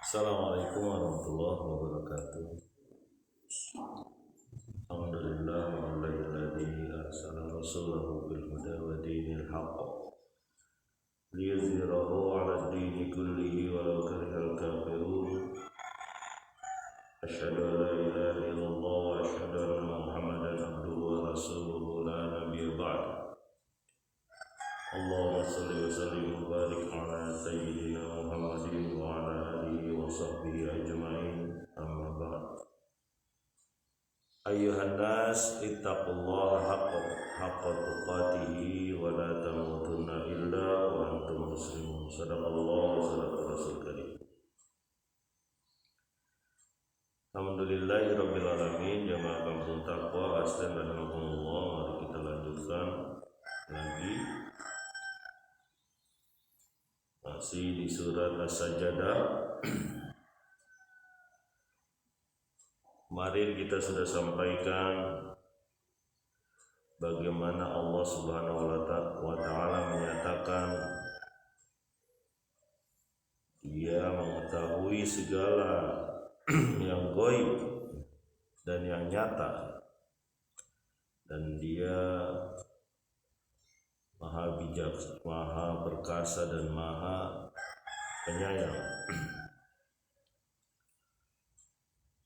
Assalamualaikum warahmatullahi wabarakatuh. Alhamdulillah walladzi arsala rasulahu bil huda wa dinil haqq liyuzhirahu 'ala ad-dini kullihi walau karihal kafirun. Asyhadu an la ilaha illallah wa asyhadu anna Muhammadan abduhu wa rasuluhu la nabiyya ba'd. Allahumma shalli wa sallim wa barik 'ala sayyidina Muhammadin wa 'ala alihi wa sahbihi ajma'in. Amma ba'd. Ayyuhan nas ittaqullaha haqqa tuqatih wa la tamutunna illa wa antum muslimun. Sadaqallahu wa sadaqar rasul karim. Alhamdulillahi rabbil alamin. Jamaah kampung taqwa aslan dan rahmatullah. Mari kita lanjutkan lagi, masih di surat As-Sajdah. Kemarin kita sudah sampaikan bagaimana Allah Subhanahu wa Ta'ala menyatakan Dia mengetahui segala yang gaib dan yang nyata, dan Dia Maha bijak, Maha perkasa, dan Maha penyayang.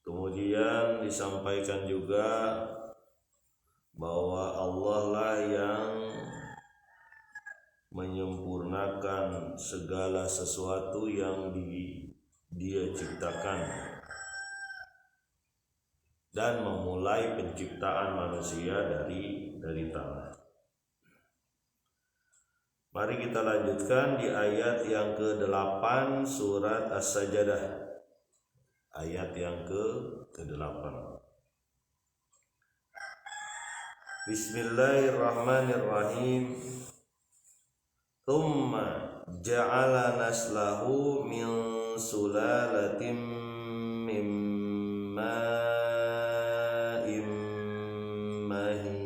Kemudian disampaikan juga bahwa Allah lah yang menyempurnakan segala sesuatu yang Dia ciptakan dan memulai penciptaan manusia dari tanah. Mari kita lanjutkan di ayat yang ke-8 surat As-Sajdah. Ayat yang ke-8. Bismillahirrahmanirrahim. Tsumma ja'ala naslahu min sulalatin min ma'in mahin.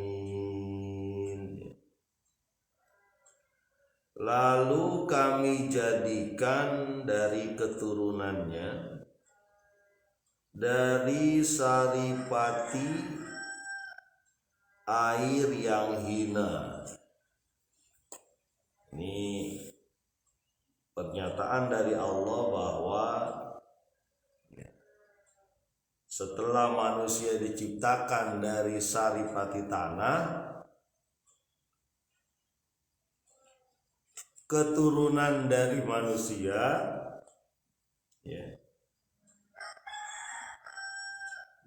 Lalu kami jadikan dari keturunannya dari saripati air yang hina. Ini pernyataan dari Allah bahwa setelah manusia diciptakan dari saripati tanah, keturunan dari manusia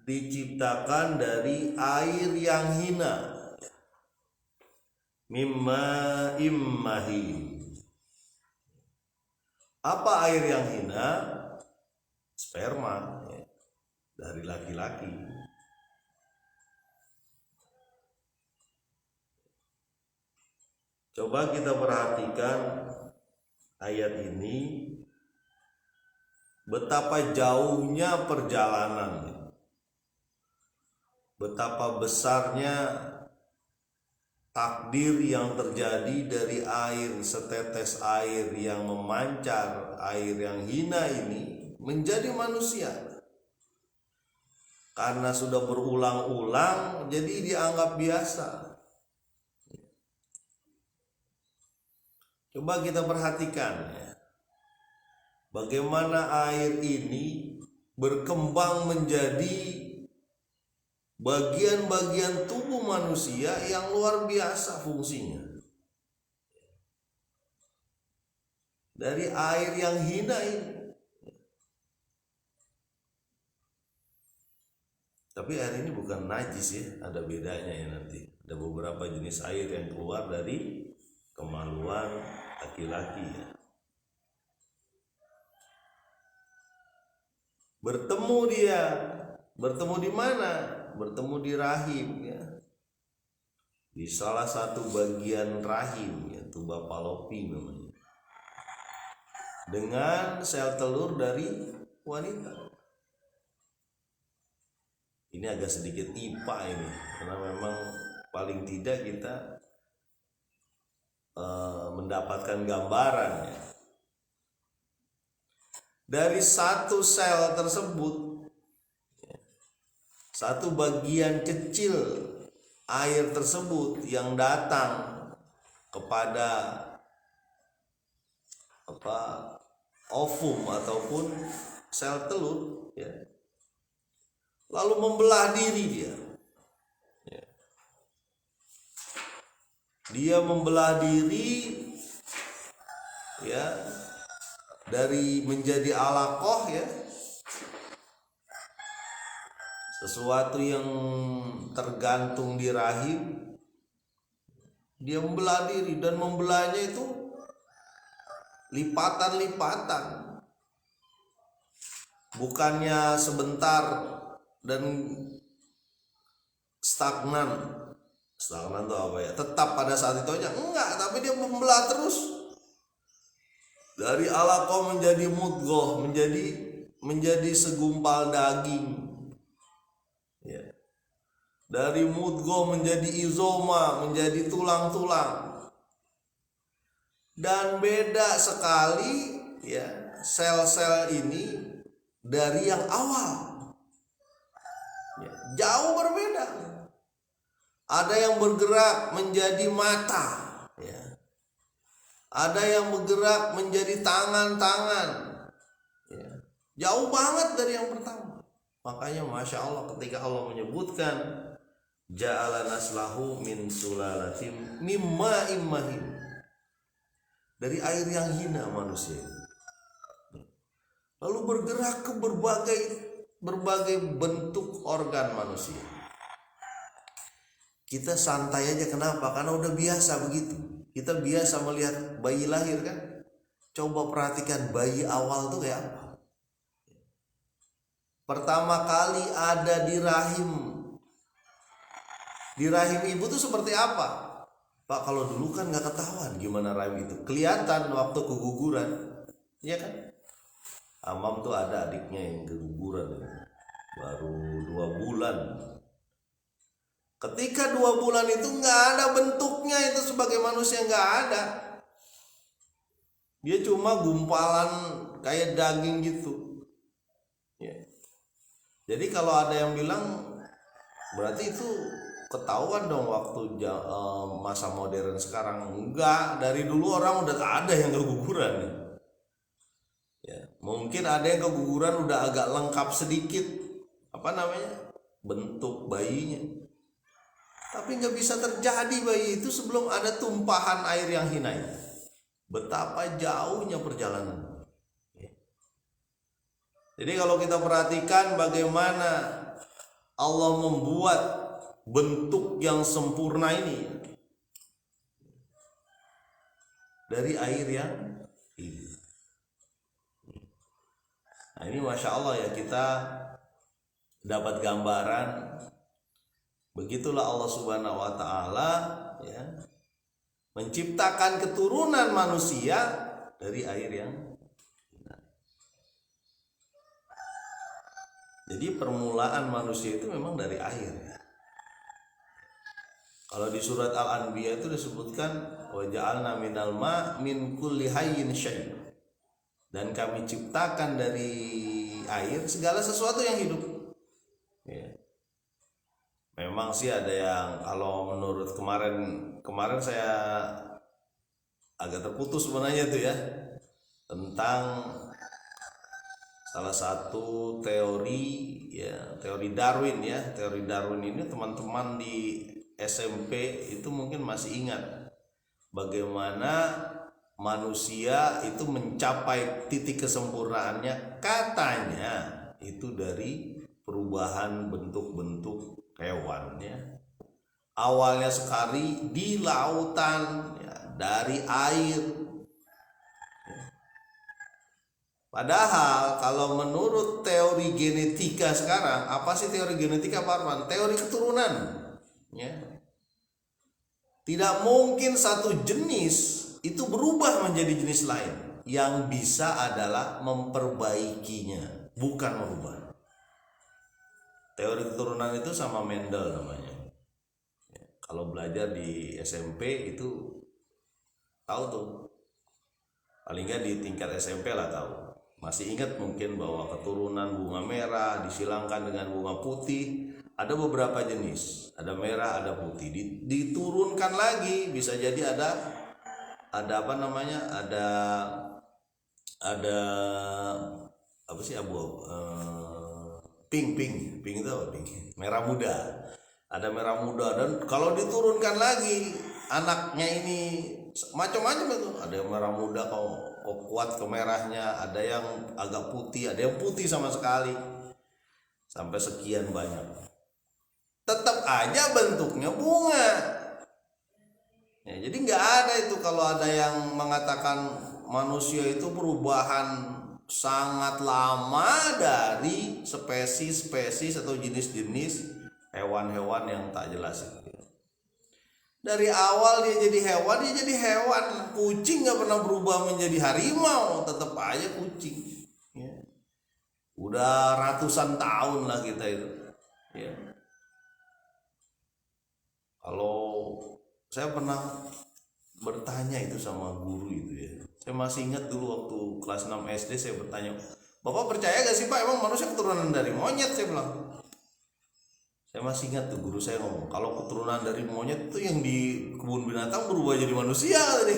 diciptakan dari air yang hina, mimma immahi. Apa air yang hina? Sperma dari laki-laki. Coba kita perhatikan ayat ini, betapa jauhnya perjalanan, betapa besarnya takdir yang terjadi dari air, setetes air yang memancar, air yang hina ini menjadi manusia. Karena sudah berulang-ulang, jadi dianggap biasa. Coba kita perhatikan bagaimana air ini berkembang menjadi bagian-bagian tubuh manusia yang luar biasa fungsinya. Dari air yang hina ini. Tapi air ini bukan najis ya, ada bedanya ya nanti. Ada beberapa jenis air yang keluar dari kemaluan laki-laki ya. Bertemu di mana? Bertemu di rahim ya, di salah satu bagian rahim ya, tuba fallopi namanya, dengan sel telur dari wanita. Ini agak sedikit IPA ini, karena memang paling tidak kita mendapatkan gambaran ya. dari satu sel tersebut, satu bagian kecil air tersebut yang datang kepada ovum ataupun sel telur, ya, lalu membelah diri dia membelah diri, ya, dari menjadi alaqah, ya, sesuatu yang tergantung di rahim. Dia membelah diri, dan membelahnya itu lipatan-lipatan, bukannya sebentar dan stagnan tuh apa ya, tetap pada saat itu aja, enggak, tapi dia membelah terus dari alaqah menjadi mudghah, menjadi segumpal daging, ya. Dari mudghah menjadi izoma, menjadi tulang-tulang. Dan beda sekali, ya, sel-sel ini dari yang awal, ya, jauh berbeda. Ada yang bergerak menjadi mata, ya. Ada yang bergerak menjadi tangan-tangan, ya. Jauh banget dari yang pertama. Makanya Masya Allah ketika Allah menyebutkan ja'ala naslahu min sulalatim mimma immahin, dari air yang hina manusia, lalu bergerak ke berbagai bentuk organ manusia. Kita santai aja, kenapa? Karena udah biasa begitu. Kita biasa melihat bayi lahir, kan? Coba perhatikan bayi awal tuh kayak apa. Pertama kali ada di rahim ibu tuh seperti apa? Pak, kalau dulu kan nggak ketahuan gimana rahim itu. Kelihatan waktu keguguran, ya kan? Amam tuh ada adiknya yang keguguran, baru 2 bulan. Ketika 2 bulan itu nggak ada bentuknya itu sebagai manusia, nggak ada. Dia cuma gumpalan kayak daging gitu, ya. Jadi kalau ada yang bilang berarti itu ketahuan dong waktu masa modern sekarang. Enggak, dari dulu orang udah ada yang keguguran, ya. Mungkin ada yang keguguran udah agak lengkap sedikit bentuk bayinya, tapi nggak bisa terjadi bayi itu sebelum ada tumpahan air yang hina. Betapa jauhnya perjalanan, ya. Jadi kalau kita perhatikan bagaimana Allah membuat bentuk yang sempurna ini dari air yang ini. Nah, ini Masya Allah, ya, kita dapat gambaran. Begitulah Allah Subhanahu wa Ta'ala, ya, menciptakan keturunan manusia dari air yang hina. Jadi permulaan manusia itu memang dari air, ya. Kalau di surat Al-Anbiya itu disebutkan wa ja'alna minal ma' min kulli hayyin syai', dan kami ciptakan dari air segala sesuatu yang hidup, ya. Memang sih ada yang, kalau menurut kemarin saya agak terputus sebenarnya tuh, ya, tentang salah satu teori, ya, teori Darwin, ya. Teori Darwin ini teman-teman di SMP itu mungkin masih ingat bagaimana manusia itu mencapai titik kesempurnaannya, katanya itu dari perubahan bentuk-bentuk hewan, ya. Awalnya sekali di lautan, ya, dari air, ya. Padahal kalau menurut teori genetika sekarang, apa sih teori genetika, Pak Arman? Teori keturunan, ya. Tidak mungkin satu jenis itu berubah menjadi jenis lain. Yang bisa adalah memperbaikinya, bukan merubah. Teori keturunan itu sama Mendel namanya, ya, kalau belajar di SMP itu tahu tuh, paling nggak di tingkat SMP lah tahu. Masih ingat mungkin bahwa keturunan bunga merah disilangkan dengan bunga putih. Ada beberapa jenis, ada merah, ada putih. Diturunkan lagi, bisa jadi ada apa namanya? Ada apa sih pink itu apa? Pink. Merah muda. Ada merah muda, dan kalau diturunkan lagi anaknya ini macam-macam itu. Ada yang merah muda kalau kuat ke merahnya, ada yang agak putih, ada yang putih sama sekali. Sampai sekian banyak. Tetap aja bentuknya bunga. Ya, jadi nggak ada itu kalau ada yang mengatakan manusia itu perubahan sangat lama dari spesies atau jenis-jenis hewan-hewan yang tak jelas itu. Dari awal dia jadi hewan. Kucing nggak pernah berubah menjadi harimau, tetap aja kucing. Ya. Udah ratusan tahun lah kita itu. Ya. Kalau saya pernah bertanya itu sama guru itu ya. Saya masih ingat dulu waktu kelas 6 SD saya bertanya, "Bapak percaya gak sih Pak, emang manusia keturunan dari monyet?" Saya bilang. Saya masih ingat tuh guru saya ngomong, kalau keturunan dari monyet itu yang di kebun binatang berubah jadi manusia tadi.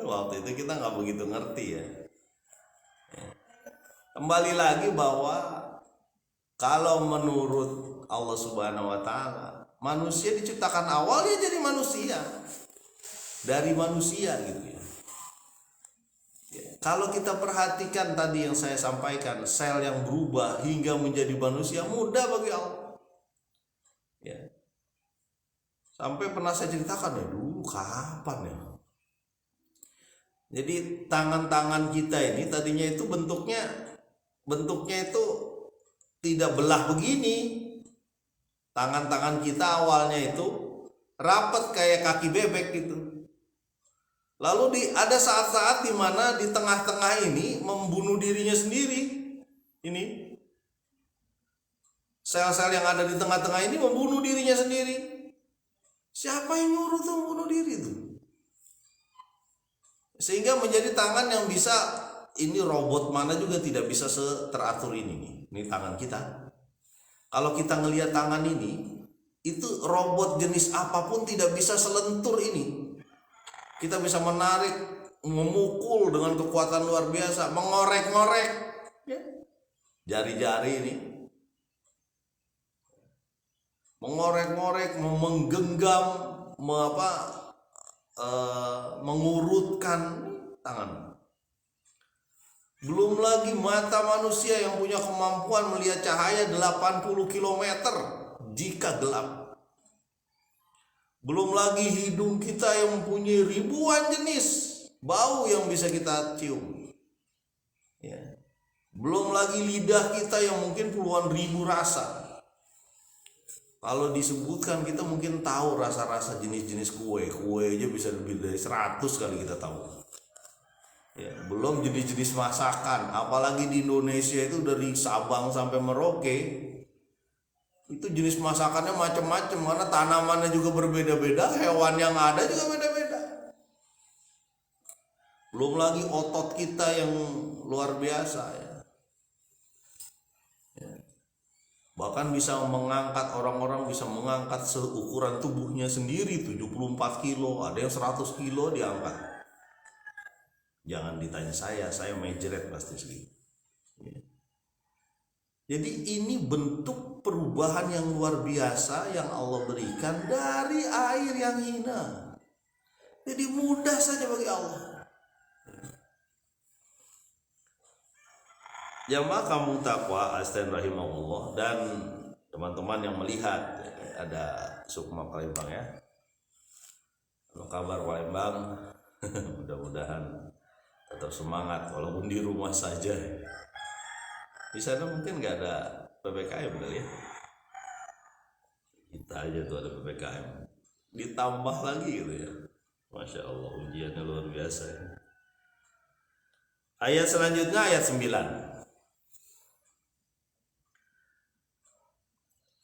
Waktu itu kita nggak begitu ngerti ya. Kembali lagi bahwa kalau menurut Allah Subhanahu wa Ta'ala, manusia diciptakan awalnya jadi manusia, dari manusia gitu ya. Kalau kita perhatikan tadi yang saya sampaikan, sel yang berubah hingga menjadi manusia mudah bagi Allah. Ya. Sampai pernah saya ceritakan ya dulu kapan ya. Jadi tangan-tangan kita ini tadinya itu bentuknya itu tidak belah begini. Tangan-tangan kita awalnya itu rapat kayak kaki bebek gitu. Lalu ada saat-saat di mana di tengah-tengah ini membunuh dirinya sendiri. Ini sel-sel yang ada di tengah-tengah ini membunuh dirinya sendiri. Siapa yang nyuruh tuh membunuh diri tuh? Sehingga menjadi tangan yang bisa, ini robot mana juga tidak bisa teratur ini nih. Ini tangan kita. Kalau kita ngelihat tangan ini, itu robot jenis apapun tidak bisa selentur ini. Kita bisa menarik, memukul dengan kekuatan luar biasa, mengorek-ngorek jari-jari ini, mengorek-ngorek, menggenggam, mengurutkan tangan. Belum lagi mata manusia yang punya kemampuan melihat cahaya 80 km jika gelap. Belum lagi hidung kita yang mempunyai ribuan jenis bau yang bisa kita cium. Ya. Belum lagi lidah kita yang mungkin puluhan ribu rasa. Kalau disebutkan kita mungkin tahu rasa-rasa jenis-jenis kue aja bisa lebih dari 100 kali kita tahu. Ya, belum jenis-jenis masakan, apalagi di Indonesia itu dari Sabang sampai Merauke itu jenis masakannya macam-macam, karena tanamannya juga berbeda-beda, hewan yang ada juga beda-beda. Belum lagi otot kita yang luar biasa ya. Bahkan bisa mengangkat, orang-orang bisa mengangkat seukuran tubuhnya sendiri 74 kilo, ada yang 100 kilo diangkat. Jangan ditanya saya mejret pasti segitu. Jadi ini bentuk perubahan yang luar biasa yang Allah berikan dari air yang hina. Jadi mudah saja bagi Allah. Jamaah kampung takwa astan rahimahullah, dan teman-teman yang melihat ada Sukma Palembang ya. Apa kabar Palembang? Mudah-mudahan tetap semangat walaupun di rumah saja. Di sana mungkin nggak ada PPKM kali ya. Kita aja tuh ada PPKM. Ditambah lagi gitu ya. Masya Allah, ujiannya luar biasa ya. Ayat selanjutnya ayat 9.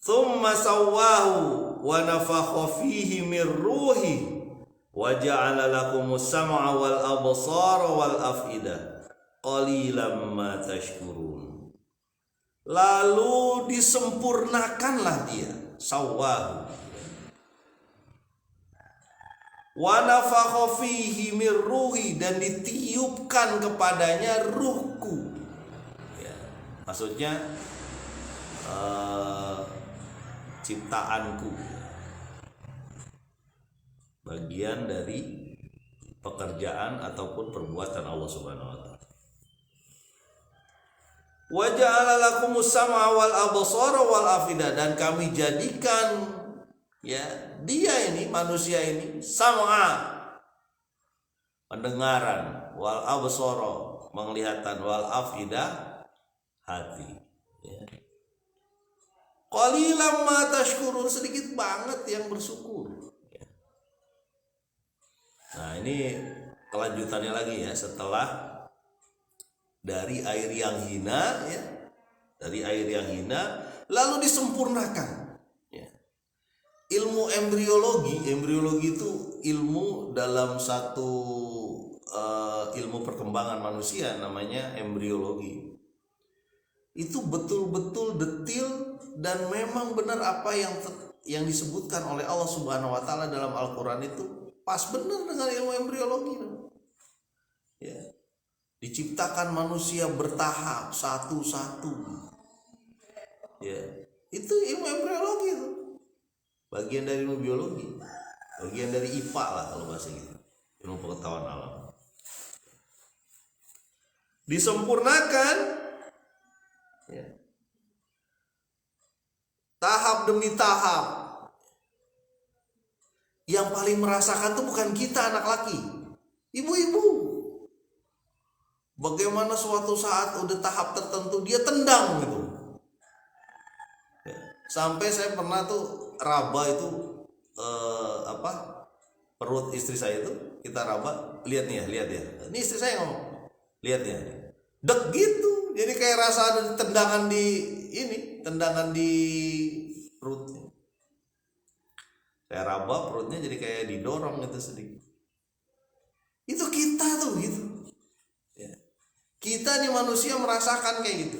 Tsumma sawwahu wa nafakha fihi min ruhi wa ja'ala lakumus sam'a wal absara wal af'idah. qalilam ma tashkurun. Lalu disempurnakanlah dia, sawwahu. Wa nafakha fihi min ruhi, dan ditiupkan kepadanya ruhku. Ya, maksudnya ciptaanku, bagian dari pekerjaan ataupun perbuatan Allah Subhanahu wa taala. Wa ja'ala lakumus sam'a wal absara wal afidah, dan kami jadikan ya dia ini, manusia ini, sam'a pendengaran, wal absara penglihatan, wal afidah hati. Ya. Qalilan ma tashkurun, sedikit banget yang bersyukur. Ya. Nah, ini kelanjutannya lagi ya, setelah dari air yang hina ya, dari air yang hina lalu disempurnakan ya. Ilmu embriologi itu ilmu dalam satu ilmu perkembangan manusia, namanya embriologi. Itu betul-betul detil dan memang benar apa yang disebutkan oleh Allah Subhanahu wa taala dalam Al-Qur'an itu pas benar dengan ilmu embriologi. Ya. Diciptakan manusia bertahap satu-satu. Ya, itu ilmu embriologi itu. Bagian dari ilmu biologi. Bagian dari IPA lah kalau bahasa gitu. Ilmu pengetahuan alam. Disempurnakan ya. Tahap demi tahap. Yang paling merasakan tuh bukan kita anak laki, ibu-ibu. Bagaimana suatu saat udah tahap tertentu dia tendang gitu. Ya. Sampai saya pernah tuh raba itu perut istri saya itu kita raba, lihat nih ya, lihat ya. Ini istri saya ngomong, lihat ya. Dek gitu. Jadi kayak rasa ada tendangan di ini, tendangan di perutnya. Saya raba perutnya jadi kayak didorong gitu sedikit. Itu kita tuh gitu. Ya. Kita nih manusia merasakan kayak gitu.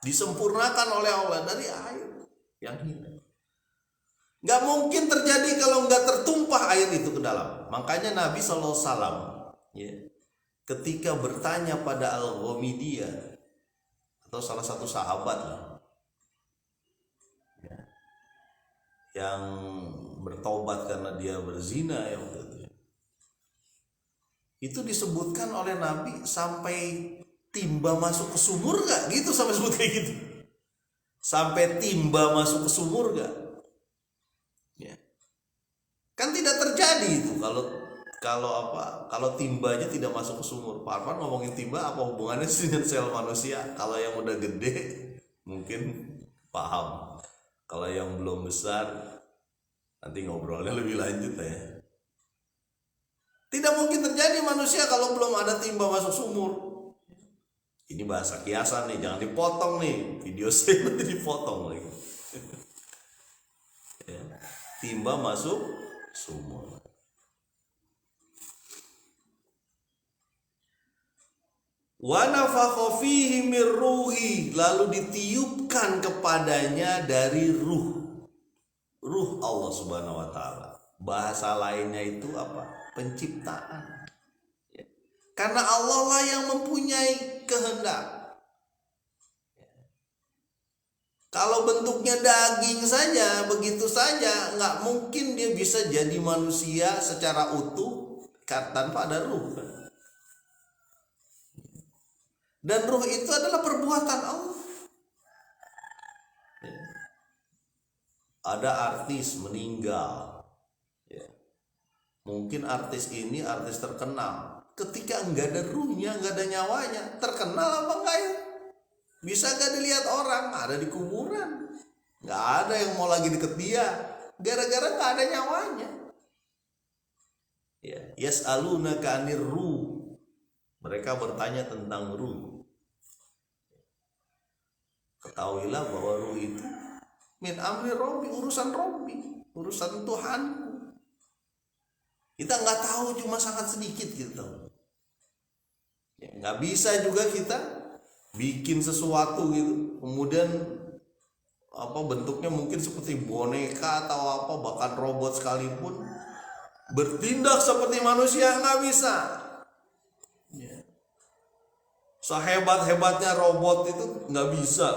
Disempurnakan oleh Allah dari air yang hina. Gak mungkin terjadi kalau gak tertumpah air itu ke dalam. Makanya Nabi SAW ya, ketika bertanya pada Al-Ghamidiyah atau salah satu sahabat lah, ya, yang bertobat karena dia berzina ya waktu itu. Itu disebutkan oleh Nabi sampai timba masuk ke sumur gak? Gitu sampai sebut kayak gitu. Sampai timba masuk ke sumur gak? Ya. Kan tidak terjadi itu kalau timbanya tidak masuk ke sumur. Pak Arfan ngomongin timba apa hubungannya dengan sel manusia? Kalau yang udah gede mungkin paham. Kalau yang belum besar nanti ngobrolnya lebih lanjut ya. Tidak mungkin terjadi manusia kalau belum ada timba masuk sumur. Ini bahasa kiasan nih, jangan dipotong nih. Video saya nanti dipotong lagi. Ya. Timba masuk sumur. Wa nafakha fihi min ruhi, lalu ditiupkan kepadanya dari ruh Allah Subhanahu wa taala. Bahasa lainnya itu apa? Penciptaan. Ya. Karena Allah lah yang mempunyai kehendak. Ya. Kalau bentuknya daging saja, begitu saja, nggak mungkin dia bisa jadi manusia secara utuh tanpa ada ruh. Dan ruh itu adalah perbuatan Allah. Ya. Ada artis meninggal. Ya. Mungkin artis ini artis terkenal. Ketika nggak ada ruhnya, nggak ada nyawanya, terkenal apa enggak ya? Bisa nggak dilihat orang? Ada di kuburan. Nggak ada yang mau lagi deket dia. Gara-gara nggak ada nyawanya. Ya. Yas'alunaka 'anir ruh. Mereka bertanya tentang ruh. Ketahuilah bahwa ruh itu min amri Robbi, urusan Robbi, urusan Tuhanku. Kita nggak tahu, cuma sangat sedikit gitu. Nggak bisa juga kita bikin sesuatu gitu, kemudian bentuknya mungkin seperti boneka atau bahkan robot sekalipun bertindak seperti manusia, nggak bisa. Sehebat-hebatnya robot itu nggak bisa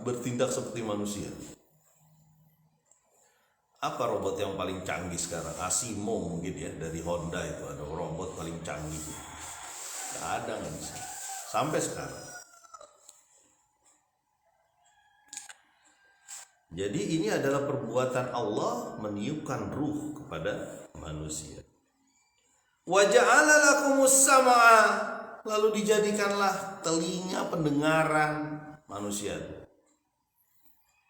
bertindak seperti manusia. Apa robot yang paling canggih sekarang? Asimo mungkin ya, dari Honda itu ada robot paling canggih. Nggak ada, nggak bisa sampai sekarang. Jadi ini adalah perbuatan Allah meniupkan ruh kepada manusia. Wa ja'ala lakumus sam'a, lalu dijadikanlah telinga pendengaran manusia.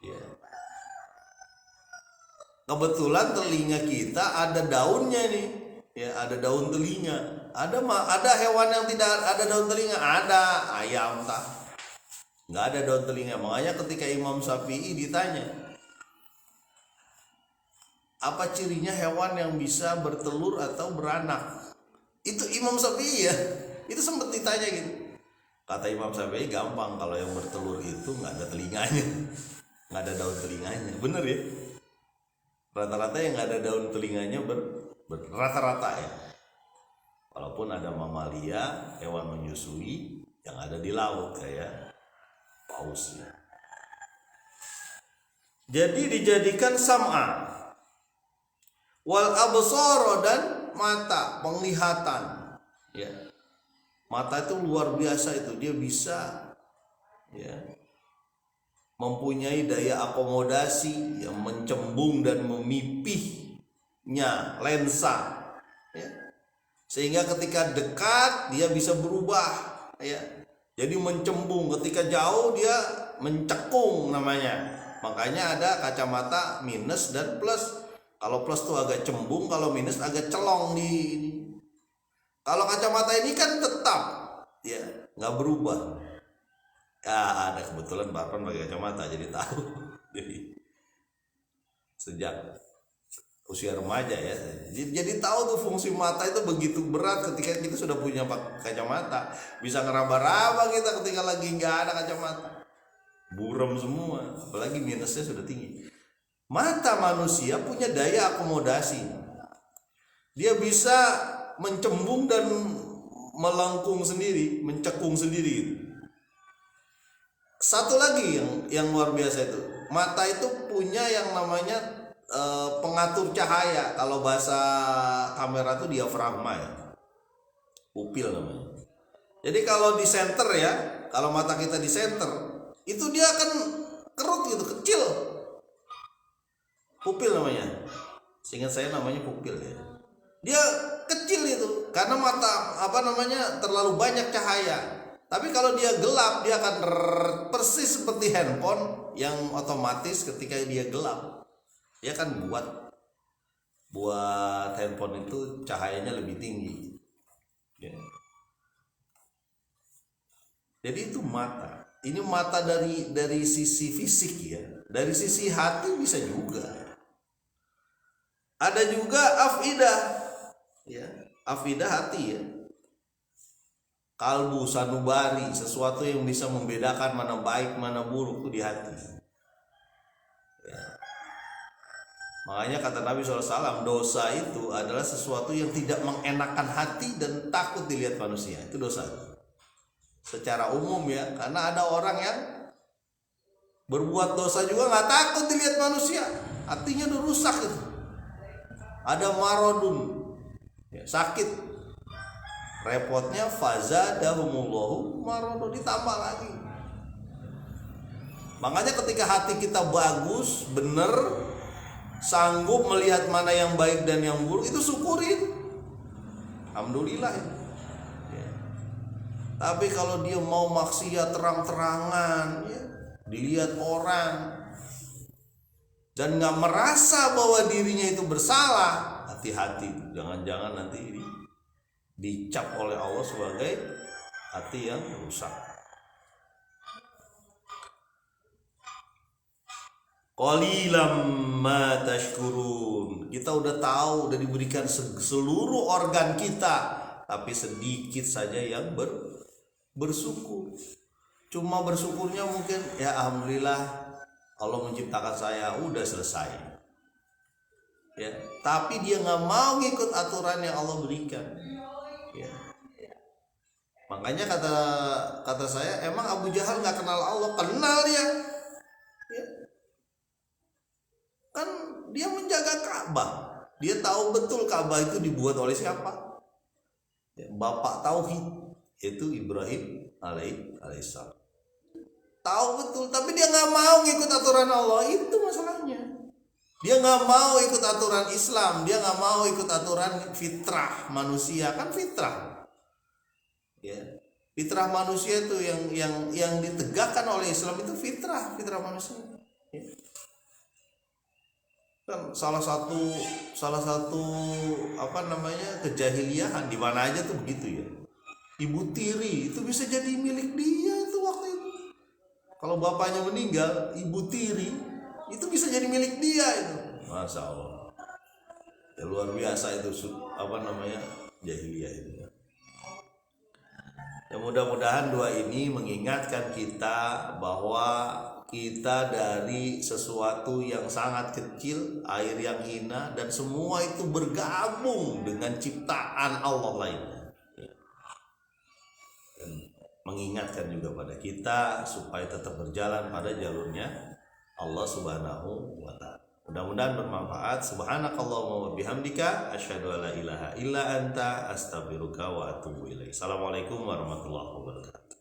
Ya. Kebetulan telinga kita ada daunnya nih. Ya, ada daun telinga. Ada hewan yang tidak ada daun telinga, ada ayam tak. Nggak ada daun telinga. Makanya ketika Imam Syafi'i ditanya, apa cirinya hewan yang bisa bertelur atau beranak? Itu Imam Syafi'i ya, itu sempat ditanya gitu. Kata Imam Syafi'i, gampang, kalau yang bertelur itu nggak ada telinganya, nggak ada daun telinganya. Bener ya? Rata-rata yang nggak ada daun telinganya rata-rata ya. Walaupun ada mamalia, hewan menyusui yang ada di laut kayak paus ya. Jadi dijadikan sam'a wal absara, dan mata, penglihatan ya. Mata itu luar biasa, itu dia bisa ya mempunyai daya akomodasi yang mencembung dan memipihnya lensa ya. Sehingga ketika dekat dia bisa berubah ya, jadi mencembung, ketika jauh dia mencekung namanya. Makanya ada kacamata minus dan plus. Kalau plus tuh agak cembung, kalau minus agak celong di ini. Kalau kacamata ini kan tetap ya, nggak berubah. Ya, ada kebetulan Bapak pakai kacamata jadi tahu. Jadi sejak usia remaja ya, jadi tahu tuh fungsi mata itu begitu berat ketika kita sudah punya kacamata. Bisa ngeraba-raba kita ketika lagi nggak ada kacamata, buram semua, apalagi minusnya sudah tinggi. Mata manusia punya daya akomodasi, dia bisa mencembung dan melengkung sendiri, mencekung sendiri. Satu lagi yang luar biasa itu, mata itu punya yang namanya pengatur cahaya. Kalau bahasa kamera itu diafragma ya, pupil namanya. Jadi kalau di center ya, kalau mata kita di center itu dia akan kerut gitu, kecil. Pupil namanya, seingat saya namanya pupil ya. Dia kecil itu karena mata terlalu banyak cahaya. Tapi kalau dia gelap, dia akan persis seperti handphone yang otomatis ketika dia gelap, dia kan buat handphone itu cahayanya lebih tinggi ya. Jadi itu mata. Ini mata dari sisi fisik ya. Dari sisi hati bisa juga. Ada juga afidah ya, afidah hati ya. Kalbu sanubari, sesuatu yang bisa membedakan mana baik mana buruk itu di hati ya. Makanya kata Nabi SAW, dosa itu adalah sesuatu yang tidak mengenakan hati dan takut dilihat manusia. Itu dosa secara umum ya. Karena ada orang yang berbuat dosa juga gak takut dilihat manusia, hatinya udah rusak gitu. Ada marodun ya, sakit. Repotnya fazadahumullahu marodun, ditambah lagi. Makanya ketika hati kita bagus, bener, sanggup melihat mana yang baik dan yang buruk, itu syukurin, alhamdulillah ya. Tapi kalau dia mau maksiat terang-terangan ya, dilihat orang dan gak merasa bahwa dirinya itu bersalah, hati-hati, jangan-jangan nanti dicap oleh Allah sebagai hati yang rusak. Qalilam ma tashkurun. Kita udah tahu, udah diberikan seluruh organ kita, tapi sedikit saja yang bersyukur. Cuma bersyukurnya mungkin ya alhamdulillah Allah menciptakan saya, udah selesai. Ya, tapi dia nggak mau ngikut aturan yang Allah berikan. Ya. Makanya kata saya, emang Abu Jahal nggak kenal Allah? Kenal dia. Ya. Kan dia menjaga Ka'bah. Dia tahu betul Ka'bah itu dibuat oleh siapa? Ya, Bapak Tauhid, yaitu Ibrahim alaihissalam. Tahu betul, tapi dia nggak mau ngikut aturan Allah, itu masalahnya. Dia nggak mau ikut aturan Islam, dia nggak mau ikut aturan fitrah manusia, kan fitrah. Ya, fitrah manusia itu yang ditegakkan oleh Islam itu fitrah manusia. Ya. Kan salah satu kejahiliahan di mana aja tuh begitu ya. Ibu tiri itu bisa jadi milik dia itu waktu itu. Kalau bapaknya meninggal, ibu tiri itu bisa jadi milik dia itu. Masya Allah. Ya, luar biasa itu jahiliyah itu. Ya, mudah-mudahan doa ini mengingatkan kita bahwa kita dari sesuatu yang sangat kecil, air yang hina, dan semua itu bergabung dengan ciptaan Allah lainnya. Mengingatkan juga pada kita supaya tetap berjalan pada jalurnya Allah Subhanahu wa ta'ala. Mudah-mudahan bermanfaat. Subhanakallahumma wa bihamdika asyhadu an la ilaha illa anta astaghfiruka wa atubu ilaik. Assalamualaikum warahmatullahi wabarakatuh.